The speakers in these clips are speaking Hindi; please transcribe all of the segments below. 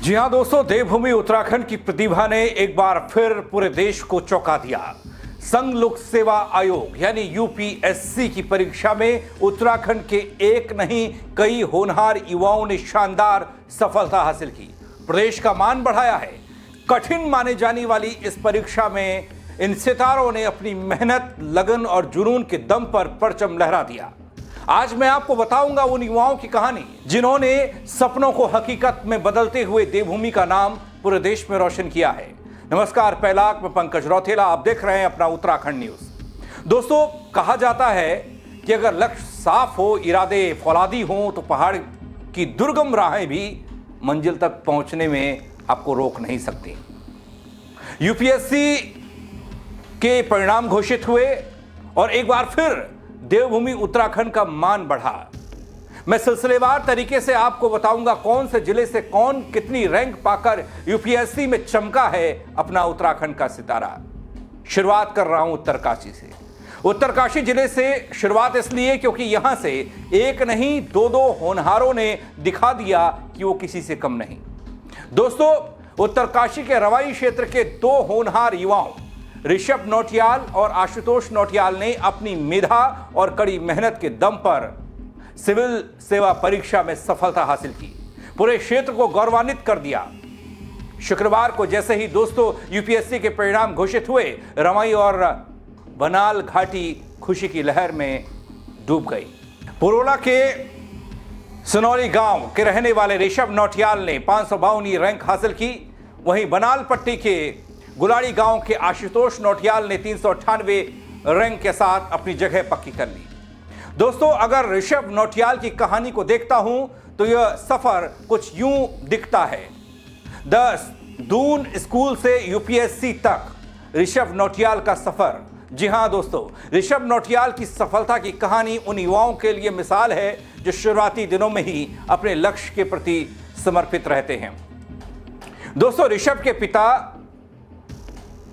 जी हां दोस्तों, देवभूमि उत्तराखंड की प्रतिभा ने एक बार फिर पूरे देश को चौंका दिया। संघ लोक सेवा आयोग यानी यूपीएससी की परीक्षा में उत्तराखंड के एक नहीं कई होनहार युवाओं ने शानदार सफलता हासिल की, प्रदेश का मान बढ़ाया है। कठिन माने जाने वाली इस परीक्षा में इन सितारों ने अपनी मेहनत, लगन और जुनून के दम पर परचम लहरा दिया। आज मैं आपको बताऊंगा उन युवाओं की कहानी जिन्होंने सपनों को हकीकत में बदलते हुए देवभूमि का नाम पूरे देश में रोशन किया है। नमस्कार, पहलाक में पंकज रौथेला, आप देख रहे हैं अपना उत्तराखंड न्यूज। दोस्तों, कहा जाता है कि अगर लक्ष्य साफ हो, इरादे फौलादी हो तो पहाड़ की दुर्गम राहें भी मंजिल तक पहुंचने में आपको रोक नहीं सकती। यूपीएससी के परिणाम घोषित हुए और एक बार फिर देवभूमि उत्तराखंड का मान बढ़ा। मैं सिलसिलेवार तरीके से आपको बताऊंगा कौन से जिले से कौन कितनी रैंक पाकर यूपीएससी में चमका है अपना उत्तराखंड का सितारा। शुरुआत कर रहा हूं उत्तरकाशी से। उत्तरकाशी जिले से शुरुआत इसलिए क्योंकि यहां से एक नहीं दो होनहारों ने दिखा दिया कि वो किसी से कम नहीं। दोस्तों, उत्तरकाशी के रवाई क्षेत्र के दो होनहार युवाओं ऋषभ नौटियाल और आशुतोष नौटियाल ने अपनी मेधा और कड़ी मेहनत के दम पर सिविल सेवा परीक्षा में सफलता हासिल की, पूरे क्षेत्र को गौरवान्वित कर दिया। शुक्रवार को जैसे ही दोस्तों यूपीएससी के परिणाम घोषित हुए, रवाई और बनाल घाटी खुशी की लहर में डूब गई। पुरोला के सनौली गांव के रहने वाले ऋषभ नौटियाल ने 552वीं रैंक हासिल की, वहीं बनाल पट्टी के गुलाड़ी गांव के आशुतोष नौटियाल ने 398 रैंक के साथ अपनी जगह पक्की कर ली। दोस्तों, अगर ऋषभ नौटियाल की कहानी को देखता हूं तो यह सफर कुछ यूं दिखता है। 10 दून स्कूल से यूपीएससी तक ऋषभ नौटियाल का सफर। जी हां दोस्तों, ऋषभ नौटियाल की सफलता की कहानी उन युवाओं के लिए मिसाल है जो शुरुआती दिनों में ही अपने लक्ष्य के प्रति समर्पित रहते हैं। दोस्तों, ऋषभ के पिता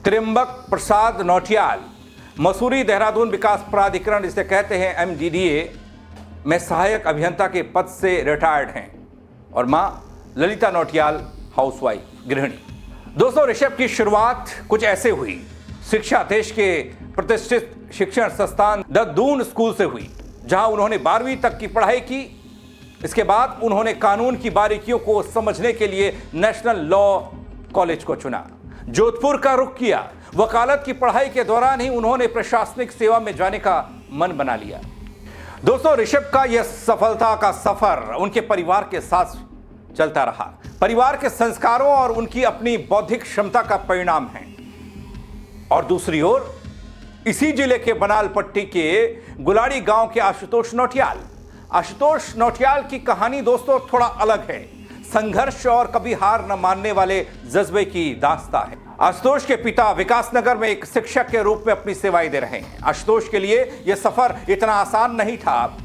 त्रिंबक प्रसाद नौटियाल मसूरी देहरादून विकास प्राधिकरण, इसे कहते हैं एमडीडीए, में सहायक अभियंता के पद से रिटायर्ड हैं और मां ललिता नौटियाल हाउसवाइफ गृहिणी। दोस्तों, ऋषभ की शुरुआत कुछ ऐसे हुई। शिक्षा देश के प्रतिष्ठित शिक्षण संस्थान द दून स्कूल से हुई, जहां उन्होंने 12वीं तक की पढ़ाई की। इसके बाद उन्होंने कानून की बारीकियों को समझने के लिए नेशनल लॉ कॉलेज को चुना, जोधपुर का रुख किया। वकालत की पढ़ाई के दौरान ही उन्होंने प्रशासनिक सेवा में जाने का मन बना लिया। दोस्तों, ऋषभ का यह सफलता का सफर उनके परिवार के साथ चलता रहा। परिवार के संस्कारों और उनकी अपनी बौद्धिक क्षमता का परिणाम है। और दूसरी ओर इसी जिले के बनाल पट्टी के गुलाड़ी गांव के आशुतोष नौटियाल की कहानी दोस्तों थोड़ा अलग है। संघर्ष और कभी हार न मानने वाले जज्बे की दास्तां है। आशुतोष के पिता विकासनगर में एक शिक्षक के रूप में अपनी सेवाएं दे रहे हैं। आशुतोष के लिए यह सफर इतना आसान नहीं था।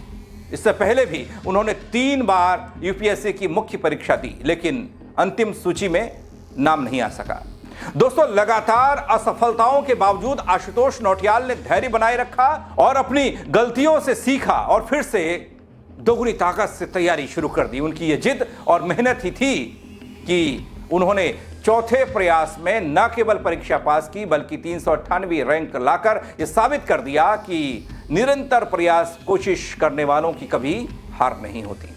इससे पहले भी उन्होंने 3 बार यूपीएससी की मुख्य परीक्षा दी, लेकिन अंतिम सूची में नाम नहीं आ सका। दोस्तों, लगातार असफलताओं के बावजूद आशुतोष नौटियाल ने धैर्य बनाए रखा और अपनी गलतियों से सीखा और फिर से दोगुनी ताकत से तैयारी शुरू कर दी। उनकी यह जिद और मेहनत ही थी कि उन्होंने चौथे प्रयास में न केवल परीक्षा पास की बल्कि 398वीं रैंक लाकर यह साबित कर दिया कि निरंतर प्रयास, कोशिश करने वालों की कभी हार नहीं होती।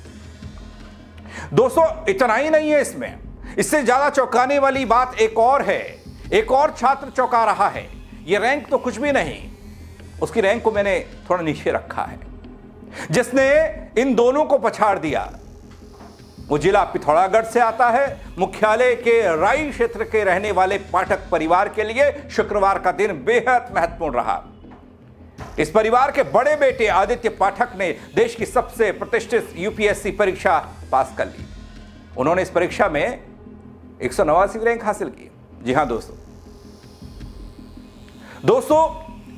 दोस्तों, इतना ही नहीं है इसमें, इससे ज्यादा चौंकाने वाली बात एक और है। एक और छात्र चौंका रहा है। यह रैंक तो कुछ भी नहीं, उसकी रैंक को मैंने थोड़ा नीचे रखा है, जिसने इन दोनों को पछाड़ दिया। वो जिला पिथौरागढ़ से आता है। मुख्यालय के राई क्षेत्र के रहने वाले पाठक परिवार के लिए शुक्रवार का दिन बेहद महत्वपूर्ण रहा। इस परिवार के बड़े बेटे आदित्य पाठक ने देश की सबसे प्रतिष्ठित यूपीएससी परीक्षा पास कर ली। उन्होंने इस परीक्षा में 189वीं रैंक हासिल की। जी हां दोस्तों,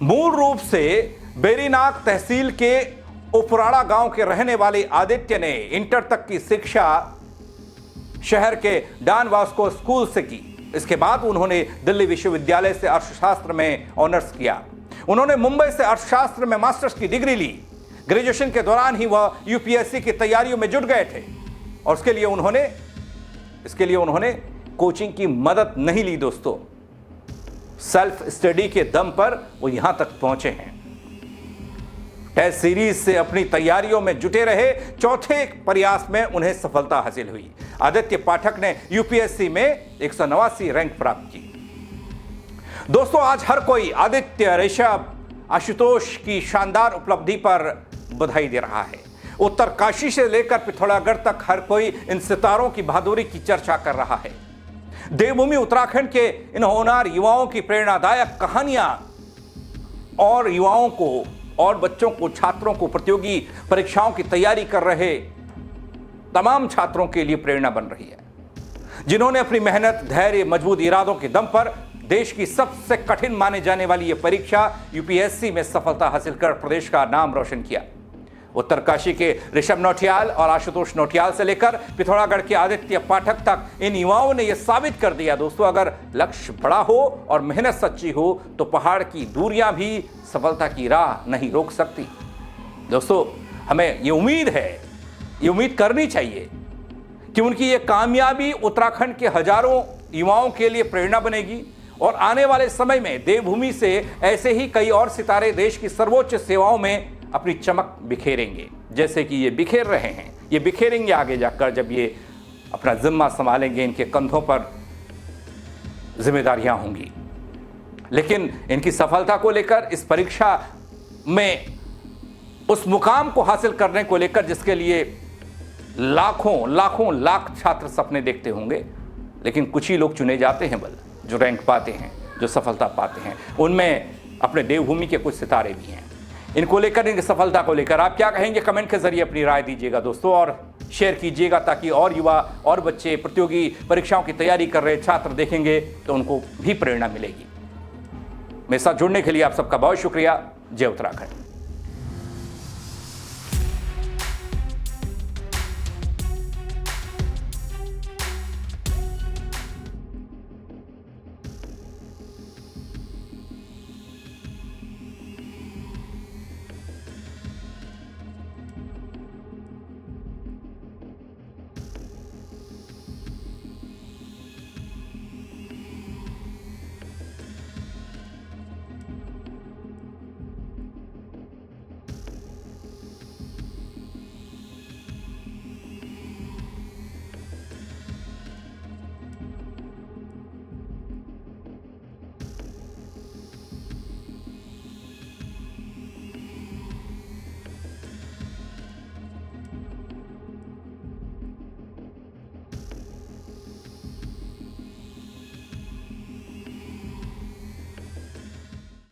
मूल रूप से बेरीनाग तहसील के उपराड़ा गांव के रहने वाले आदित्य ने इंटर तक की शिक्षा शहर के डॉन बॉस्को स्कूल से की। इसके बाद उन्होंने दिल्ली विश्वविद्यालय से अर्थशास्त्र में ऑनर्स किया। उन्होंने मुंबई से अर्थशास्त्र में मास्टर्स की डिग्री ली। ग्रेजुएशन के दौरान ही वह यूपीएससी की तैयारियों में जुट गए थे और उसके लिए उन्होंने इसके लिए उन्होंने कोचिंग की मदद नहीं ली दोस्तों, सेल्फ स्टडी के दम पर वो यहां तक पहुंचे हैं। टेस्ट सीरीज से अपनी तैयारियों में जुटे रहे, चौथे प्रयास में उन्हें सफलता हासिल हुई। आदित्य पाठक ने यूपीएससी में 189 रैंक प्राप्त की। दोस्तों, आज हर कोई आदित्य, ऋषभ, आशुतोष की शानदार उपलब्धि पर बधाई दे रहा है। उत्तरकाशी से लेकर पिथौरागढ़ तक हर कोई इन सितारों की बहादुरी की चर्चा कर रहा है। देवभूमि उत्तराखंड के इन होनहार युवाओं की प्रेरणादायक कहानियां और युवाओं को और बच्चों को, छात्रों को, प्रतियोगी परीक्षाओं की तैयारी कर रहे तमाम छात्रों के लिए प्रेरणा बन रही है, जिन्होंने अपनी मेहनत, धैर्य, मजबूत इरादों के दम पर देश की सबसे कठिन माने जाने वाली यह परीक्षा यूपीएससी में सफलता हासिल कर प्रदेश का नाम रोशन किया। उत्तरकाशी के ऋषभ नौटियाल और आशुतोष नौटियाल से लेकर पिथौरागढ़ के आदित्य पाठक तक इन युवाओं ने यह साबित कर दिया दोस्तों, अगर लक्ष्य बड़ा हो और मेहनत सच्ची हो तो पहाड़ की दूरियां भी सफलता की राह नहीं रोक सकती। दोस्तों, हमें ये उम्मीद है, ये उम्मीद करनी चाहिए कि उनकी ये कामयाबी उत्तराखंड के हजारों युवाओं के लिए प्रेरणा बनेगी और आने वाले समय में देवभूमि से ऐसे ही कई और सितारे देश की सर्वोच्च सेवाओं में अपनी चमक बिखेरेंगे, जैसे कि ये बिखेर रहे हैं। ये बिखेरेंगे आगे जाकर, जब ये अपना जिम्मा संभालेंगे, इनके कंधों पर जिम्मेदारियां होंगी। लेकिन इनकी सफलता को लेकर, इस परीक्षा में उस मुकाम को हासिल करने को लेकर जिसके लिए लाखों लाख छात्र सपने देखते होंगे, लेकिन कुछ ही लोग चुने जाते हैं बल, जो रैंक पाते हैं, जो सफलता पाते हैं। उनमें अपने देवभूमि के कुछ सितारे भी हैं। इनको लेकर, इनकी सफलता को लेकर आप क्या कहेंगे? कमेंट के जरिए अपनी राय दीजिएगा दोस्तों, और शेयर कीजिएगा, ताकि और युवा और बच्चे, प्रतियोगी परीक्षाओं की तैयारी कर रहे छात्र देखेंगे तो उनको भी प्रेरणा मिलेगी। मेरे साथ जुड़ने के लिए आप सबका बहुत शुक्रिया। जय उत्तराखंड।